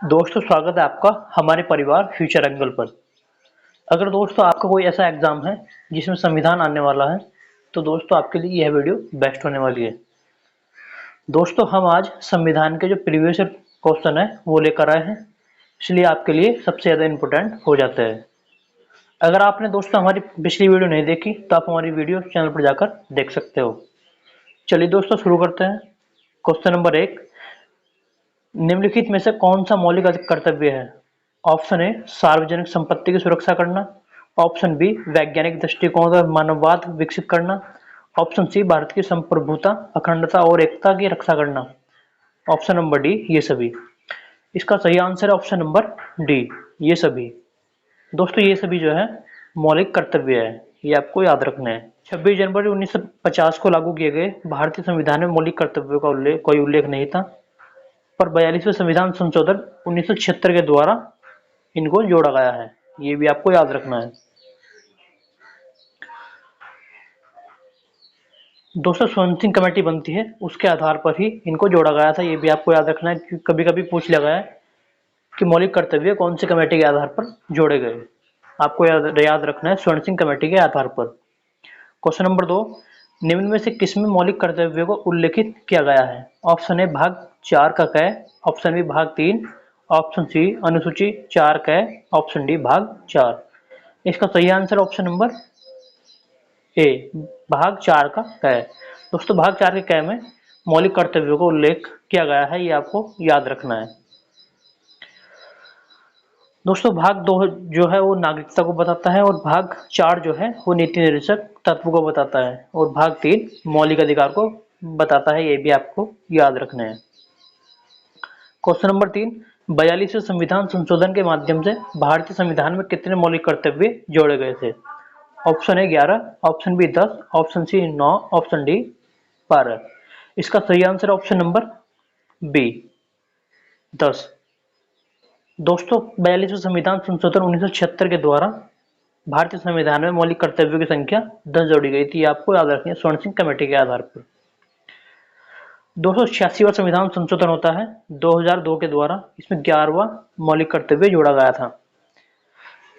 दोस्तों स्वागत है आपका हमारे परिवार फ्यूचर एंगल पर। अगर दोस्तों आपका कोई ऐसा एग्जाम है जिसमें संविधान आने वाला है तो दोस्तों आपके लिए यह वीडियो बेस्ट होने वाली है। दोस्तों हम आज संविधान के जो प्रीवियस क्वेश्चन है वो लेकर आए हैं, इसलिए आपके लिए सबसे ज़्यादा इम्पोर्टेंट हो जाता है। अगर आपने दोस्तों हमारी पिछली वीडियो नहीं देखी तो आप हमारी वीडियो चैनल पर जाकर देख सकते हो। चलिए दोस्तों शुरू करते हैं। क्वेश्चन नंबर 1, निम्नलिखित में से कौन सा मौलिक कर्तव्य है? ऑप्शन ए सार्वजनिक संपत्ति की सुरक्षा करना, ऑप्शन बी वैज्ञानिक दृष्टिकोण का मानववाद विकसित करना, ऑप्शन सी भारत की संप्रभुता अखंडता और एकता की रक्षा करना, ऑप्शन नंबर डी ये सभी। इसका सही आंसर है ऑप्शन नंबर डी ये सभी। दोस्तों ये सभी जो है मौलिक कर्तव्य है, ये आपको याद रखना है। 26 जनवरी 1950 को लागू किए गए भारतीय संविधान में मौलिक कर्तव्यों का कोई उल्लेख नहीं था, पर 42वें संविधान संशोधन 1976 के द्वारा इनको जोड़ा गया है, ये भी आपको याद रखना है। दोस्तों स्वर्ण सिंह कमेटी बनती है उसके आधार पर ही इनको जोड़ा गया था, ये भी आपको याद रखना है क्योंकि कभी कभी पूछ लिया गया है कि मौलिक कर्तव्य कौन सी कमेटी के आधार पर जोड़े गए। आपको याद रखना है स्वर्ण सिंह कमेटी के आधार पर। क्वेश्चन नंबर 2, निम्न में से किसमें मौलिक कर्तव्यों को उल्लेखित किया गया है? ऑप्शन ए भाग 4 का क, ऑप्शन बी भाग 3, ऑप्शन सी अनुसूची 4 क, ऑप्शन डी भाग 4। इसका सही आंसर ऑप्शन नंबर ए भाग 4 का क है। दोस्तों भाग 4 के क में मौलिक कर्तव्यों का उल्लेख किया गया है, ये आपको याद रखना है। दोस्तों भाग 2 जो है वो नागरिकता को बताता है और भाग 4 जो है वो नीति निर्देशक तत्व को बताता है और भाग 3 मौलिक अधिकार को बताता है, ये भी आपको याद रखना है। क्वेश्चन नंबर 3, 42वें संविधान संशोधन के माध्यम से भारतीय संविधान में कितने मौलिक कर्तव्य जोड़े गए थे? Option A 11, option B 10, option C 9, option D 12। इसका सही आंसर ऑप्शन नंबर बी 10। दोस्तों 42वें संविधान संशोधन 1976 के द्वारा भारतीय संविधान में मौलिक कर्तव्यों की संख्या 10 जोड़ी गई थी, आपको याद रखनी है स्वर्ण सिंह कमेटी के आधार पर। 286वां संविधान संशोधन होता है 2002 के द्वारा, इसमें 11वां मौलिक कर्तव्य जोड़ा गया था।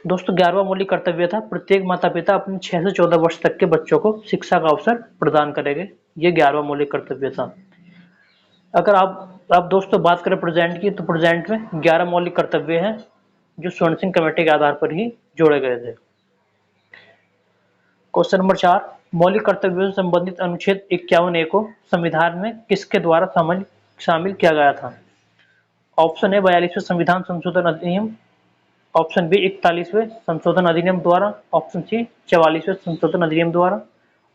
दोस्तों 11वां मौलिक कर्तव्य था प्रत्येक माता पिता अपने 6 से 14 वर्ष तक के बच्चों को शिक्षा का अवसर प्रदान करेंगे, ये 11वां मौलिक कर्तव्य था। अगर आप दोस्तों बात करें प्रेजेंट की तो प्रेजेंट में 11 मौलिक कर्तव्य हैं जो स्वर्ण सिंह कमेटी के आधार पर ही जोड़े गए थे। क्वेश्चन नंबर 4, मौलिक कर्तव्यों से संबंधित अनुच्छेद 51A को संविधान में किसके द्वारा शामिल किया गया था? ऑप्शन ए 42वें संविधान संशोधन अधिनियम, ऑप्शन बी 41वें संशोधन अधिनियम द्वारा, ऑप्शन सी 44वें संशोधन अधिनियम द्वारा,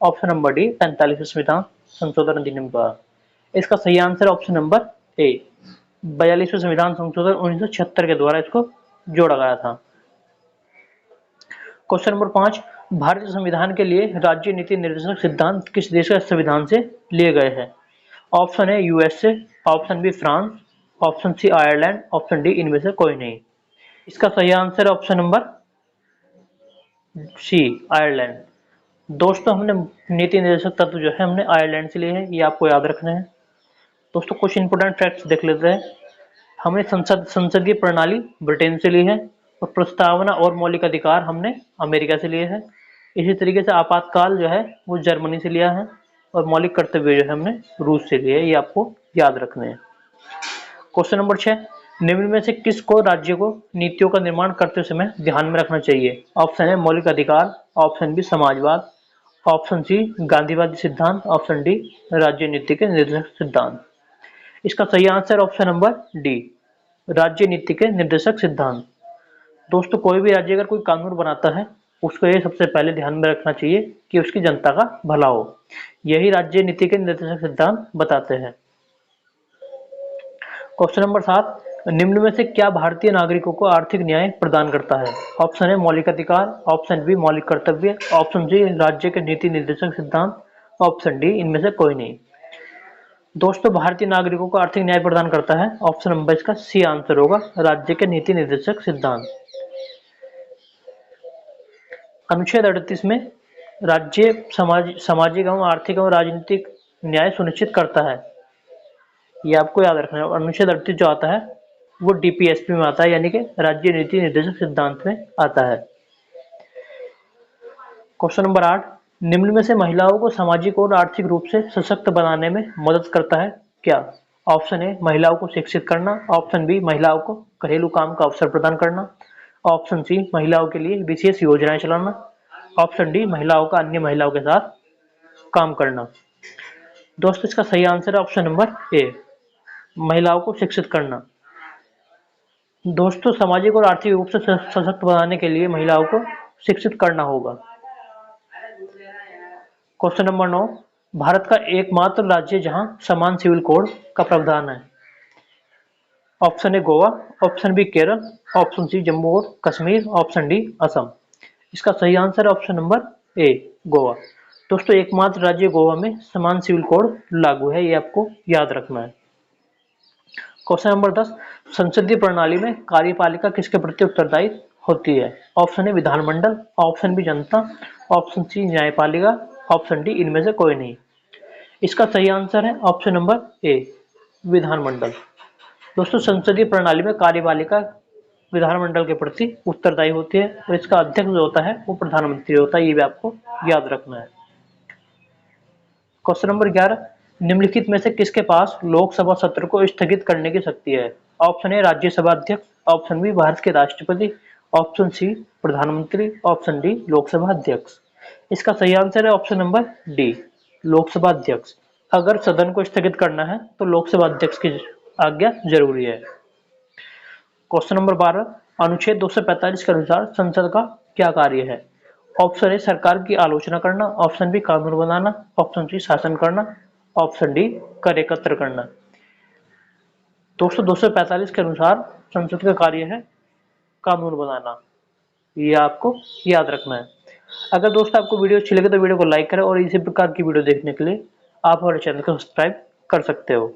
ऑप्शन नंबर डी 45वें संविधान संशोधन अधिनियम द्वारा। इसका सही आंसर ऑप्शन नंबर ए 42वें संविधान संशोधन 1976 के द्वारा इसको जोड़ा गया था। क्वेश्चन नंबर 5, भारतीय संविधान के लिए राज्य नीति निर्देशक सिद्धांत किस देश के संविधान से लिए गए हैं? Option A USA, option B France, option C Ireland, option D इनमें से कोई नहीं। इसका सही answer option number C Ireland. दोस्तों हमने नीति निर्देशक तत्व जो है हमने आयरलैंड से लिए हैं, ये आपको याद रखना है। दोस्तों कुछ इंपोर्टेंट फैक्ट्स देख लेते हैं। हमने संसदीय प्रणाली ब्रिटेन से ली है और प्रस्तावना और मौलिक अधिकार हमने अमेरिका से लिए हैं। इसी तरीके से आपातकाल जो है वो जर्मनी से लिया है और मौलिक कर्तव्य जो है हमने रूस से लिए, ये आपको याद रखने हैं। क्वेश्चन नंबर 6, निम्न में से किसको राज्य को नीतियों का निर्माण करते समय ध्यान में रखना चाहिए? ऑप्शन है मौलिक अधिकार, ऑप्शन बी समाजवाद, ऑप्शन सी गांधीवादी सिद्धांत, ऑप्शन डी राज्य नीति के निर्देशक सिद्धांत। इसका सही आंसर ऑप्शन नंबर डी राज्य नीति के निर्देशक सिद्धांत। दोस्तों कोई भी राज्य अगर कोई कानून बनाता है उसको ये सबसे पहले ध्यान में रखना चाहिए कि उसकी जनता का भला हो, यही राज्य नीति के निर्देशक सिद्धांत बताते हैं। क्वेश्चन नंबर 7, निम्न में से क्या भारतीय नागरिकों को आर्थिक न्याय प्रदान करता है? ऑप्शन है मौलिक अधिकार, ऑप्शन बी मौलिक कर्तव्य, ऑप्शन सी राज्य के नीति निर्देशक सिद्धांत, ऑप्शन डी इनमें से कोई नहीं। दोस्तों भारतीय नागरिकों को आर्थिक न्याय प्रदान करता है, ऑप्शन नंबर इसका सी आंसर होगा राज्य के नीति निर्देशक सिद्धांत। अनुच्छेद 38 में राज्य सामाजिक एवं आर्थिक एवं राजनीतिक न्याय सुनिश्चित करता है, ये आपको याद रखना है। अनुच्छेद 38 जो आता है वो डीपीएसपी में आता है, यानी कि राज्य नीति निर्देशक सिद्धांत में आता है। क्वेश्चन नंबर 8, निम्न में से महिलाओं को सामाजिक और आर्थिक रूप से सशक्त बनाने में मदद करता है क्या? ऑप्शन ए महिलाओं को शिक्षित करना, ऑप्शन बी महिलाओं को घरेलू काम का अवसर प्रदान करना, ऑप्शन सी महिलाओं के लिए विशेष योजनाएं चलाना, ऑप्शन डी महिलाओं का अन्य महिलाओं के साथ काम करना। दोस्तों इसका सही आंसर है ऑप्शन नंबर ए, महिलाओं को शिक्षित करना। दोस्तों सामाजिक और आर्थिक रूप से सशक्त बनाने के लिए महिलाओं को शिक्षित करना होगा। क्वेश्चन नंबर 9, भारत का एकमात्र राज्य जहां समान सिविल कोड का प्रावधान है। Option A Goa, option B Kerala, option C Jammu और कश्मीर, ऑप्शन डी असम। इसका सही आंसर है ऑप्शन नंबर ए, गोवा। दोस्तों एकमात्र राज्य गोवा में समान सिविल कोड लागू है, ये आपको याद रखना है। क्वेश्चन नंबर 10, संसदीय प्रणाली में कार्यपालिका किसके प्रति उत्तरदायी होती है? ऑप्शन ए विधानमंडल, ऑप्शन बी जनता, ऑप्शन सी न्यायपालिका, ऑप्शन डी इनमें से कोई नहीं। इसका सही आंसर है ऑप्शन नंबर ए, विधानमंडल। दोस्तों संसदीय प्रणाली में कार्यपालिका विधानमंडल के प्रति उत्तरदायी होती है और इसका अध्यक्ष जो होता है वो प्रधानमंत्री होता है, ये भी आपको याद रखना है। क्वेश्चन नंबर 11, निम्नलिखित में से किसके पास लोकसभा सत्र को स्थगित करने की शक्ति है? ऑप्शन ए राज्यसभा अध्यक्ष, ऑप्शन बी भारत के राष्ट्रपति, ऑप्शन सी प्रधानमंत्री, ऑप्शन डी लोकसभा अध्यक्ष। इसका सही आंसर है ऑप्शन नंबर डी, लोकसभा अध्यक्ष। अगर सदन को स्थगित करना है तो लोकसभा अध्यक्ष की आज्ञा जरूरी है। क्वेश्चन नंबर 12, अनुच्छेद 245 के अनुसार संसद का क्या कार्य है? ऑप्शन ए सरकार की आलोचना करना, ऑप्शन बी कानून बनाना, ऑप्शन सी शासन करना, ऑप्शन डी कर एकत्र करना। दोस्तों 245 के अनुसार संसद का कार्य है कानून बनाना, ये आपको याद रखना है। अगर दोस्तों आपको वीडियो अच्छी लगे तो वीडियो को लाइक करें और इसी प्रकार की वीडियो देखने के लिए आप हमारे चैनल को सब्सक्राइब कर सकते हो।